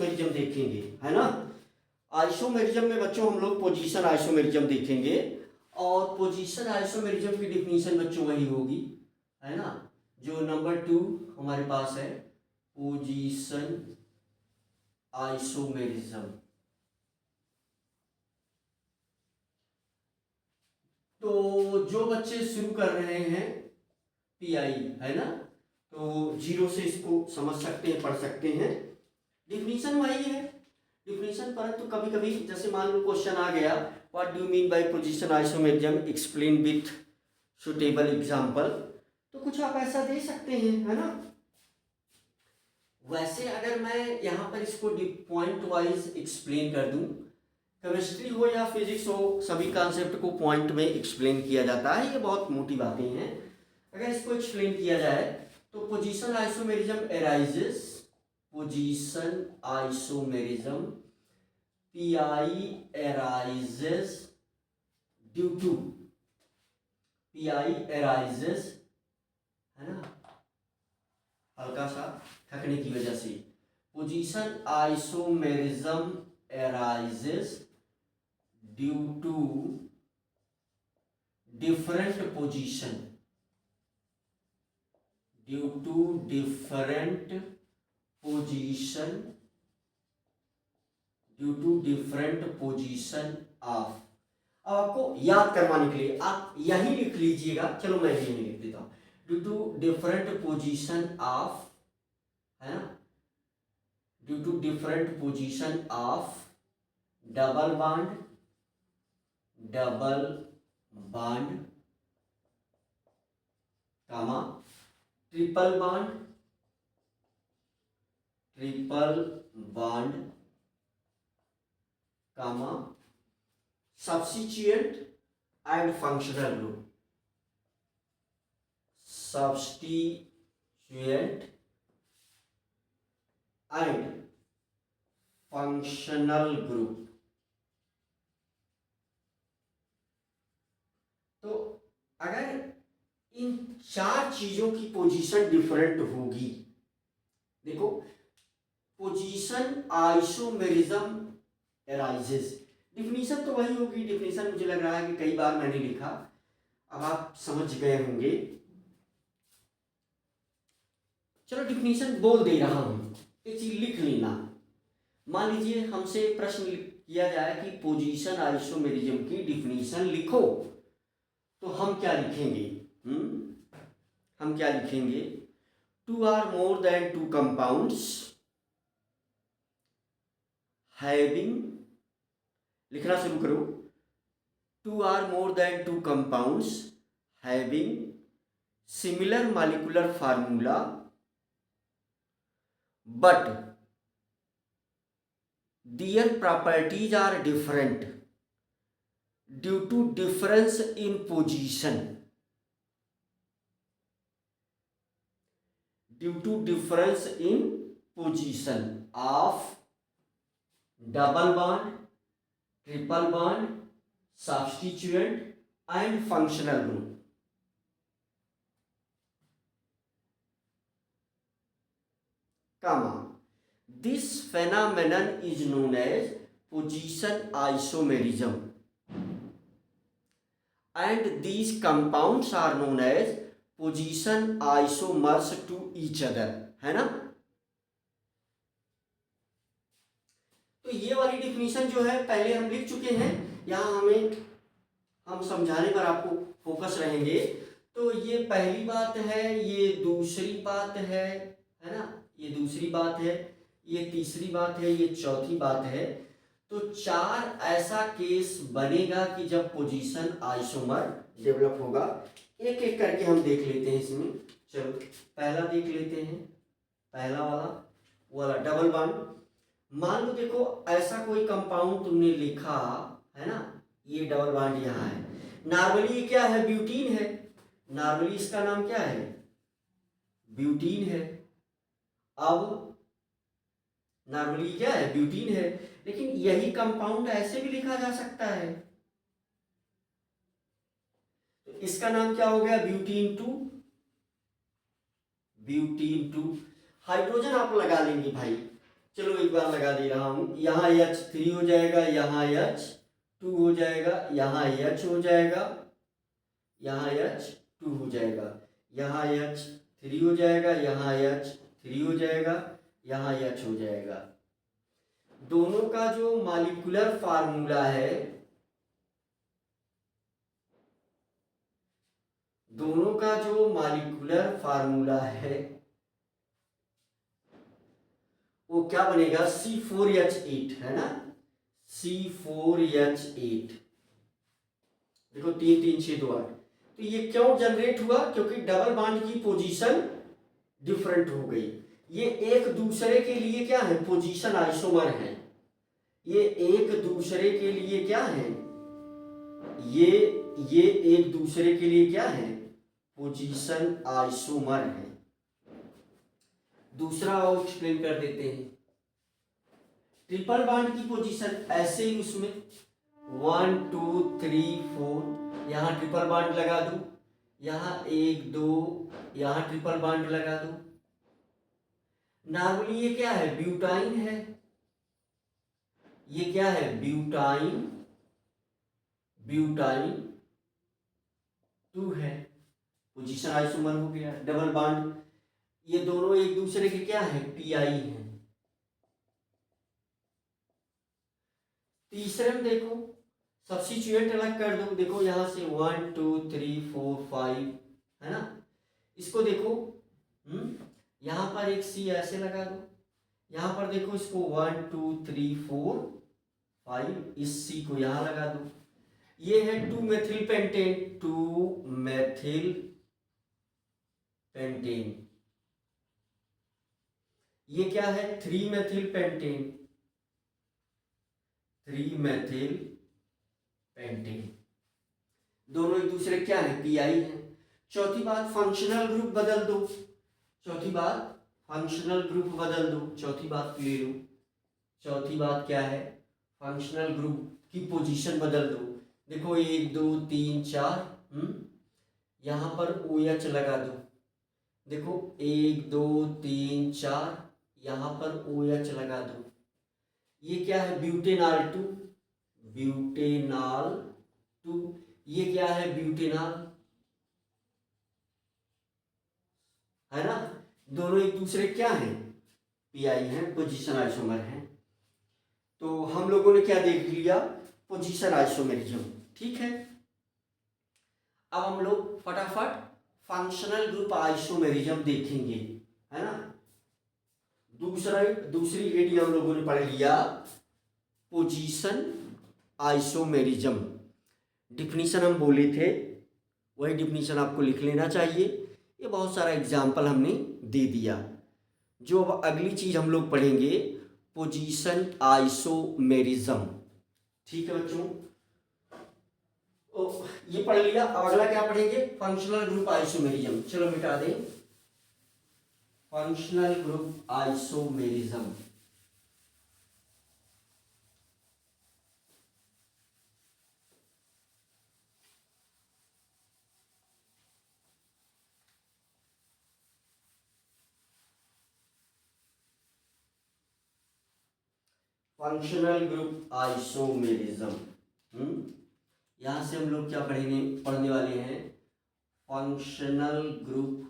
Isomerism देखेंगे, है ना। आइसोमेरिज्म में बच्चों हम लोग पोजीशन आइसोमेरिज्म देखेंगे, और पोजीशन आइसोमेरिज्म की डिफिनीशन बच्चों वही होगी, है ना, जो नंबर 2 हमारे पास है, पोजीशन आइसोमेरिज्म। तो जो बच्चे शुरू कर रहे हैं पीआई, है ना, तो जीरो से इसको समझ सकते हैं, पढ़ सकते हैं। डिफिनीशन वही है, डिफिनीशन, परंतु कभी कभी जैसे मान लो क्वेश्चन आ गया, what do mean by position isomerism, explain with suitable example, तो कुछ आप ऐसा दे सकते हैं, है ना। वैसे अगर मैं यहाँ पर इसको पॉइंट वाइज एक्सप्लेन कर दूं, केमिस्ट्री हो या फिजिक्स हो, सभी कॉन्सेप्ट को पॉइंट में एक्सप्लेन किया जाता है, ये बहुत मोटी बातें हैं। अगर इसको एक्सप्लेन किया जाए तो position isomerism arises, position isomerism pi arises due to, pi arises, है ना, हल्का सा थकने की वजह से, position isomerism arises due to different position, due to different position, due to different position of. अब आपको याद करवाने के लिए आप यही लिख लीजिएगा, चलो मैं भी यही लिख देता हूं, due to different position of, है ना, due to different position of double bond, double bond, comma triple bond, triple bond, comma substituent and functional group, substituent and functional group. तो अगर इन चार चीजों की पोजीशन डिफरेंट होगी, देखो, पोजीशन आइसोमेरिज्म एराइजेस, डिफिनीशन तो वही होगी, डिफिनीशन मुझे लग रहा है कि कई बार मैंने लिखा, अब आप समझ गए होंगे। चलो डिफिनीशन बोल दे रहा हूं, एक चीज लिख लेना। मान लीजिए हमसे प्रश्न किया जाए कि पोजीशन आइसोमेरिज्म की डिफिनीशन लिखो, तो हम क्या लिखेंगे? हम क्या लिखेंगे? Two or more than two compounds having, लिखना शुरू करो, two or more than two compounds having similar molecular formula but their properties are different due to difference in position, due to difference in position of double bond, triple bond, substituent and functional group. Comma. This phenomenon is known as position isomerism, and these compounds are known as position isomers to each other, है ना। तो ये वाली definition जो है पहले हम लिख चुके हैं, यहाँ हम समझाने पर आपको फोकस रहेंगे। तो ये पहली बात है, ये दूसरी बात है ना, ये दूसरी बात है, ये तीसरी बात है, ये चौथी बात है। तो चार ऐसा केस बनेगा कि जब पोजीशन आइसोमर डेवलप होगा। एक एक करके हम देख लेते हैं इसमें। चलो पहला देख लेते हैं, पहला वाला डबल बॉन्ड। मान लो देखो ऐसा कोई कंपाउंड तुमने लिखा है ना, ये डबल बॉन्ड यहाँ है। नॉर्मली ये क्या है? ब्यूटीन है। नॉर्मली इसका नाम क्या है? ब्यूटीन है। अब नॉर्मली क्या है? ब्यूटीन है। लेकिन यही कंपाउंड ऐसे भी लिखा जा सकता है, तो इसका नाम क्या हो गया? ब्यूटीन 2। ब्यूटीन 2 हाइड्रोजन आप लगा लेंगे भाई, चलो एक बार लगा दे रहा हूँ, यहाँ H3 हो जाएगा, यहाँ H2 हो जाएगा, यहाँ H हो जाएगा, यहाँ H2 हो जाएगा, यहाँ H3 हो जाएगा, यहाँ H3 हो जाएगा, यहाँ H हो जाएगा। दोनों का जो मॉलिक्यूलर फार्मूला है, दोनों का जो मॉलिक्यूलर फार्मूला है वो क्या बनेगा, C4H8 है ना, C4H8। देखो 3 3 6 2 8। तो ये क्यों जनरेट हुआ, क्योंकि डबल बॉन्ड की पोजीशन डिफरेंट हो गई। ये एक दूसरे के लिए क्या है, पोजीशन आइसोमर है। ये एक दूसरे के लिए क्या है, ये एक दूसरे के लिए क्या है, पोजीशन आइसोमर है। दूसरा और एक्सप्लेन कर देते हैं। ट्रिपल बॉन्ड की पोजीशन ऐसे ही, उसमें 1 2 3 4, यहाँ ट्रिपल बॉन्ड लगा दो, यहाँ 1 2, यहाँ ट्रिपल बॉन्ड लगा दो। नॉर्मली ये क्या है, ब्यूटाइन है। ये क्या है, ब्यूटाइन, ब्यूटाइन 2 है, पोजीशन आइसोमर हो गया। डबल बॉन्ड, ये दोनों एक दूसरे के क्या है, पीआई है। तीसरे में देखो सब्स्टिट्यूएंट अलग कर दो, देखो यहां से 1 2 3 4 5 है ना। इसको देखो यहां पर एक सी ऐसे लगा दो, यहां पर देखो इसको 1 2 3 4 5, इस सी को यहां लगा दो। ये है 2 मेथिल पेंटेन, 2 मेथिल पेंटेन। ये क्या है, 3 मेथिल पेंटेन, 3 मेथिल पेंटेन। दोनों एक दूसरे क्या है, पीआई है। चौथी बात, फंक्शनल ग्रुप बदल दो। चौथी बात, फंक्शनल ग्रुप बदल दो। चौथी बात ले लो। चौथी बात क्या है, फंक्शनल ग्रुप की पोजीशन बदल दो। देखो 1 2 3 4, यहां पर OH लगा दो। देखो 1 2 3 4, यहां पर OH लगा दो। ये क्या है, ब्यूटेनॉल 2, ब्यूटेनॉल 2। ये क्या है, ब्यूटेनॉल है ना। दोनों एक दूसरे क्या है, पीआई है, पोजीशन आइसोमर है। तो हम लोगों ने क्या देख लिया, पोजीशन आइसोमेरिज्म। ठीक है, अब हम लोग फटाफट फंक्शनल ग्रुप आइसोमेरिज्म देखेंगे, है ना। दूसरी एडी हम लोगों ने पढ़ लिया, पोजीशन आइसोमेरिज्म। डिफिनीशन हम बोले थे, वही डिफिनीशन आपको लिख लेना चाहिए। ये बहुत सारा एग्जाम्पल हमने दे दिया। जो अब अगली चीज हम लोग पढ़ेंगे, पोजीशन आइसोमेरिज्म। ठीक है बच्चों, ये पढ़ लिया। अब अगला क्या पढ़ेंगे, फंक्शनल ग्रुप आइसोमेरिज्म। चलो मिटा दें, functional group isomerism. Functional group isomerism. यहां से हम लोग क्या पढ़ने वाले हैं, फंक्शनल ग्रुप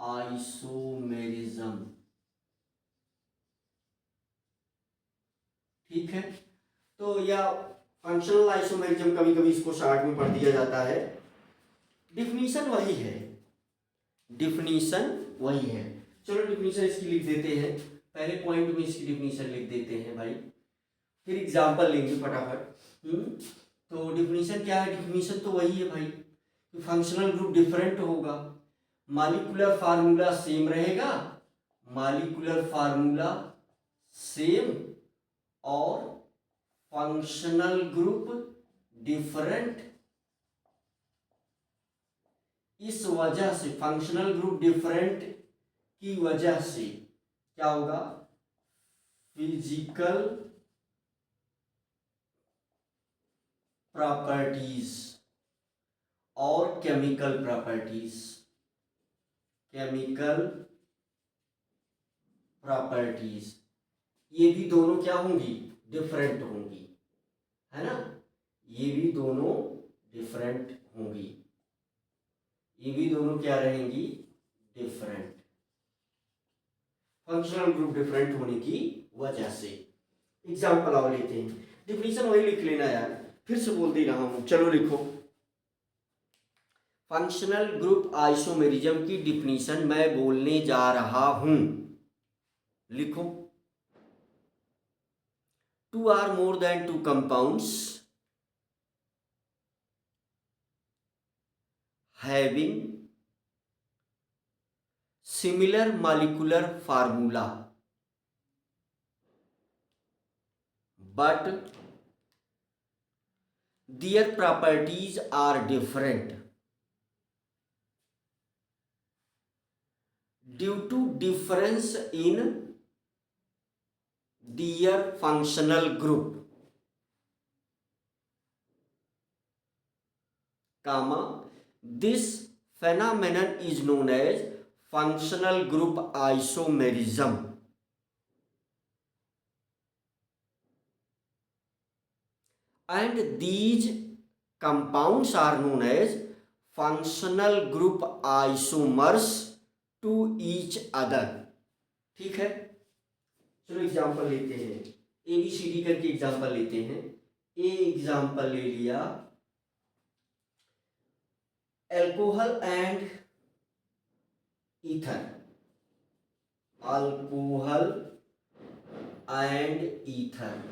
आइसोमेरिज्म। ठीक है, तो या फंक्शनल आइसोमेरिज्म, कभी कभी इसको शॉर्ट में पढ़ दिया जाता है। डिफिनीशन वही है, डिफिनीशन वही है। चलो डिफिनीशन इसकी लिख देते हैं, पहले पॉइंट में इसकी डिफिनीशन लिख देते हैं भाई, फिर एग्जांपल लेंगे फटाफट। तो डिफिनीशन क्या है, डिफिनीशन तो वही है भाई, फंक्शनल ग्रुप डिफरेंट होगा, मॉलिक्यूलर फार्मूला सेम रहेगा, मॉलिक्यूलर फार्मूला सेम, और फंक्शनल ग्रुप डिफरेंट। इस वजह से, फंक्शनल ग्रुप डिफरेंट की वजह से क्या होगा, फिजिकल प्रॉपर्टीज और केमिकल प्रॉपर्टीज केमिकल प्रॉपर्टीज, ये भी दोनों क्या होंगी, डिफरेंट होंगी, है ना, ये भी दोनों डिफरेंट होंगी, ये भी दोनों क्या रहेंगी, डिफरेंट, फंक्शनल ग्रुप डिफरेंट होने की वजह से। एग्जाम्पल और लेते हैं, डिफिनीशन वही लिख लेना यार, फिर से बोल दे रहा हूं, चलो लिखो। फंक्शनल ग्रुप आइसोमेरिज्म की डिफिनीशन मैं बोलने जा रहा हूं, लिखो। Two or more than two compounds having similar molecular formula but their properties are different due to difference in their functional group, comma, this phenomenon is known as functional group isomerism. And these compounds are known as functional group isomers to each other. ठीक है, चलो example लेते हैं, A B C D करके example लेते हैं। A example ले लिया, alcohol and ether, alcohol and ether,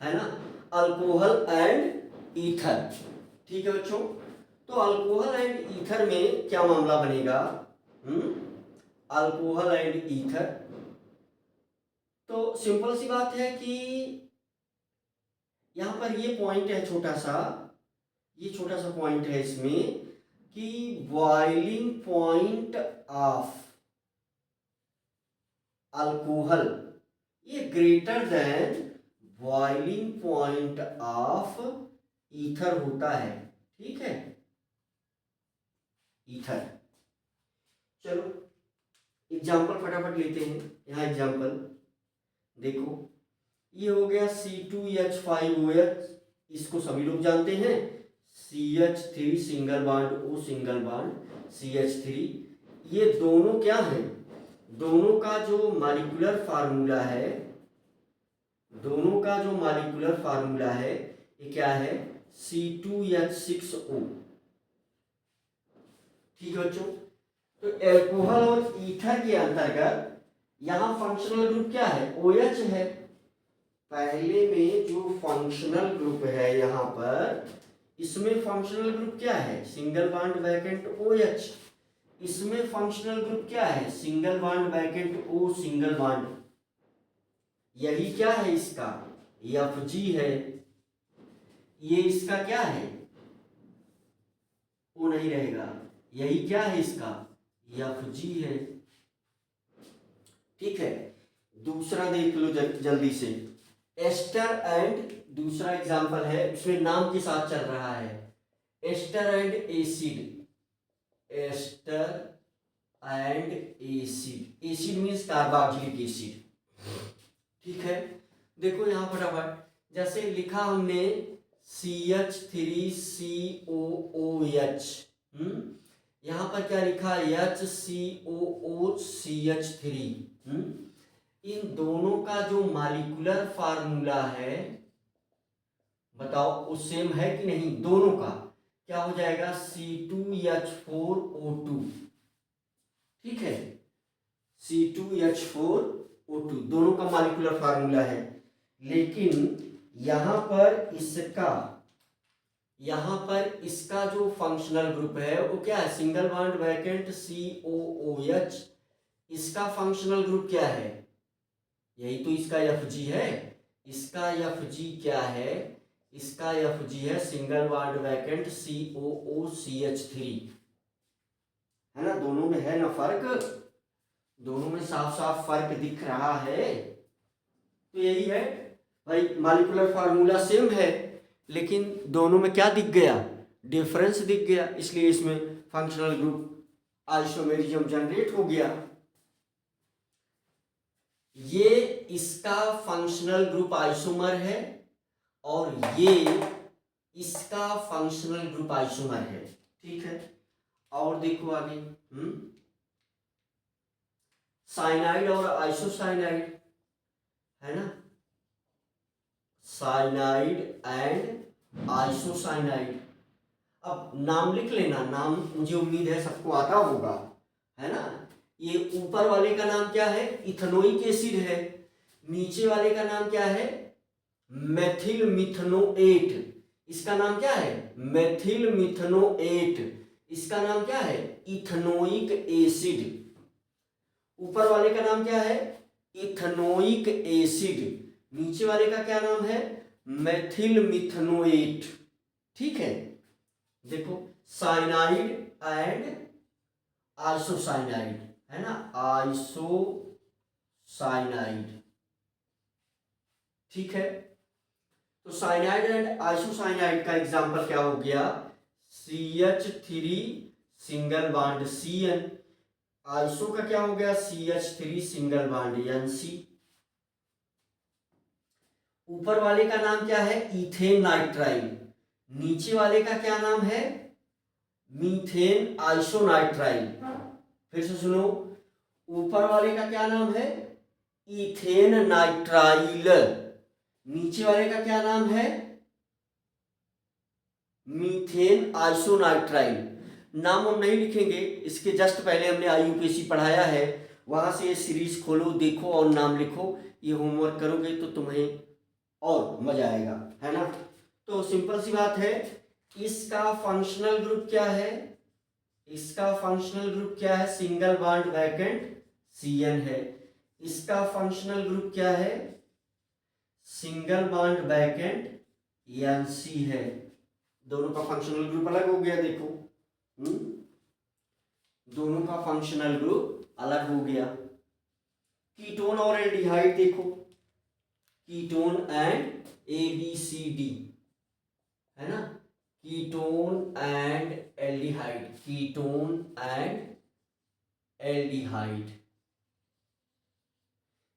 है ना, अल्कोहल एंड ईथर। ठीक है बच्चों, तो अल्कोहल एंड ईथर में क्या मामला बनेगा, अल्कोहल एंड ईथर, तो सिंपल सी बात है कि यहां पर ये पॉइंट है छोटा सा, ये छोटा सा पॉइंट है इसमें कि बॉइलिंग पॉइंट ऑफ अल्कोहल ये greater than boiling point of ether होता है। ठीक है, ईथर। चलो एग्जाम्पल फटाफट लेते हैं, यहाँ एग्जाम्पल देखो, ये हो गया C2H5OH, इसको सभी लोग जानते हैं, CH3 single bond O single bond CH3, ये दोनों क्या हैं, दोनों का जो मॉलिक्यूलर फार्मूला है, दोनों का जो मॉलिक्यूलर फार्मूला है ये क्या है, C2H6O। ठीक है बच्चों, तो एल्कोहल और ईथर के अंतर्गत यहां फंक्शनल ग्रुप क्या है, OH है। पहले में जो फंक्शनल ग्रुप है यहां पर, इसमें फंक्शनल ग्रुप क्या है, सिंगल बॉन्ड वैकेंट OH, इसमें फंक्शनल ग्रुप क्या है, single bond vacant O single bond, यही क्या है इसका Fg है, ये इसका क्या है, वो नहीं रहेगा, यही क्या है इसका Fg है। ठीक है, दूसरा देख लो जल्दी से, एस्टर एंड, दूसरा एग्जांपल है, इसमें नाम के साथ चल रहा है, ester and acid, ester and acid, acid means carboxylic acid. ठीक है, देखो यहां फटाफट, जैसे लिखा हमने CH3COOH, यहां पर क्या लिखा HCOOCH3, इन दोनों का जो मॉलिक्यूलर फार्मूला है बताओ वो सेम है कि नहीं, दोनों का क्या हो जाएगा C2H4O2। ठीक है, C2H4O2 दोनों का मॉलिक्यूलर फार्मूला है, लेकिन यहां पर इसका जो फंक्शनल ग्रुप है वो क्या है, सिंगल बॉन्ड वैकेंट COOH, इसका फंक्शनल ग्रुप क्या है, यही तो इसका Fg है, इसका Fg क्या है, इसका Fg है सिंगल बॉन्ड वैकेंट COOCH3, है ना, दोनों में है ना फर्क, दोनों में साफ साफ फर्क दिख रहा है। तो यही है भाई, मॉलिक्यूलर फार्मूला सेम है, लेकिन दोनों में क्या दिख गया, डिफरेंस दिख गया, इसलिए इसमें फंक्शनल ग्रुप आइसोमेरिज्म जनरेट हो गया। ये इसका फंक्शनल ग्रुप आइसोमर है और ये इसका फंक्शनल ग्रुप आइसोमर है, ठीक है। और देखो आगे, साइनाइड और आइसोसाइनाइड है ना, साइनाइड एंड आइसोसाइनाइड। अब नाम लिख लेना, नाम मुझे उम्मीद है सबको आता होगा, है ना। ये ऊपर वाले का नाम क्या है, इथेनोइक एसिड है। नीचे वाले का नाम क्या है, मेथिल मिथनोएट। इसका नाम क्या है, मेथिल मिथनोएट। इसका नाम क्या है, इथेनोइक एसिड। ऊपर वाले का नाम क्या है, इथेनोइक एसिड। नीचे वाले का क्या नाम है, मेथिल मिथनोएट, ठीक है। देखो साइनाइड एंड आइसोसाइनाइड है ना, आइसोसाइनाइड, ठीक है। तो साइनाइड एंड आइसोसाइनाइड का एग्जांपल क्या हो गया, CH3 single bond Cn। Iso का क्या हो गया, CH3 सिंगल बॉन्ड NC। ऊपर वाले का नाम क्या है, इथेन नाइट्राइल। नीचे वाले का क्या नाम है, मीथेन आइसोनाइट्राइल। फिर से सुनो, ऊपर वाले का क्या नाम है, इथेन नाइट्राइल। नीचे वाले का क्या नाम है, मीथेन आइसोनाइट्राइल। नाम हम नहीं लिखेंगे, इसके जस्ट पहले हमने IUPAC पढ़ाया है, वहां से ये सीरीज खोलो, देखो और नाम लिखो। ये होमवर्क करोगे तो तुम्हें और मजा आएगा, है ना। तो सिंपल सी बात है, इसका फंक्शनल ग्रुप क्या है, इसका फंक्शनल ग्रुप क्या है, सिंगल बॉन्ड वैकेंट Cn है। इसका फंक्शनल ग्रुप क्या है, सिंगल बॉन्ड वैकेंट Nc है। दोनों का फंक्शनल ग्रुप अलग हो गया, देखो दोनों का फंक्शनल ग्रुप अलग हो गया। कीटोन और एल्डिहाइड देखो, कीटोन एंड ABCD है ना, ketone and aldehyde, ketone and aldehyde.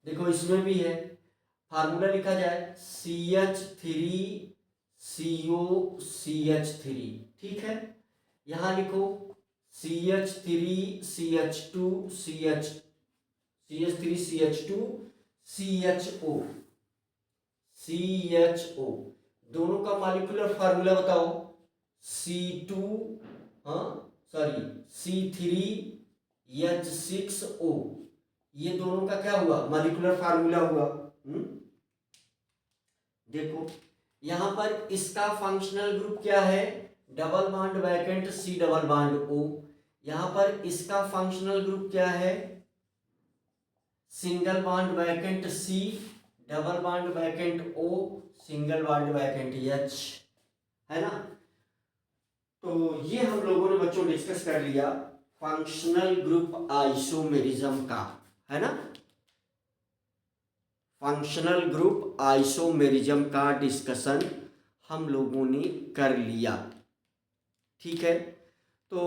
देखो इसमें भी है, फार्मूला लिखा जाए CH3COCH3, ठीक है। यहां लिखो CH3CH2CHO। दोनों का मॉलिक्यूलर फार्मूला बताओ, C3H6O। ये दोनों का क्या हुआ, मॉलिक्यूलर फार्मूला हुआ। देखो यहां पर इसका फंक्शनल ग्रुप क्या है, double bond vacant C double bond O। यहां पर इसका फंक्शनल ग्रुप क्या है, single bond vacant C double bond vacant O single bond vacant H, है ना। तो ये हम लोगों ने बच्चों डिस्कस कर लिया फंक्शनल ग्रुप आइसोमेरिज्म का, है ना। फंक्शनल ग्रुप आइसोमेरिज्म का डिस्कशन हम लोगों ने कर लिया, ठीक है। तो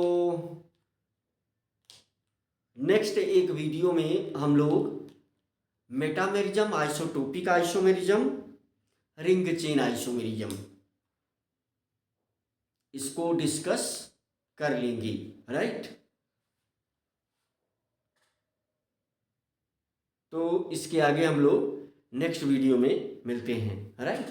नेक्स्ट एक वीडियो में हम लोग metamerism, isotopic isomerism, ring chain isomerism, इसको डिस्कस कर लेंगे, राइट। तो इसके आगे हम लोग नेक्स्ट वीडियो में मिलते हैं, राइट।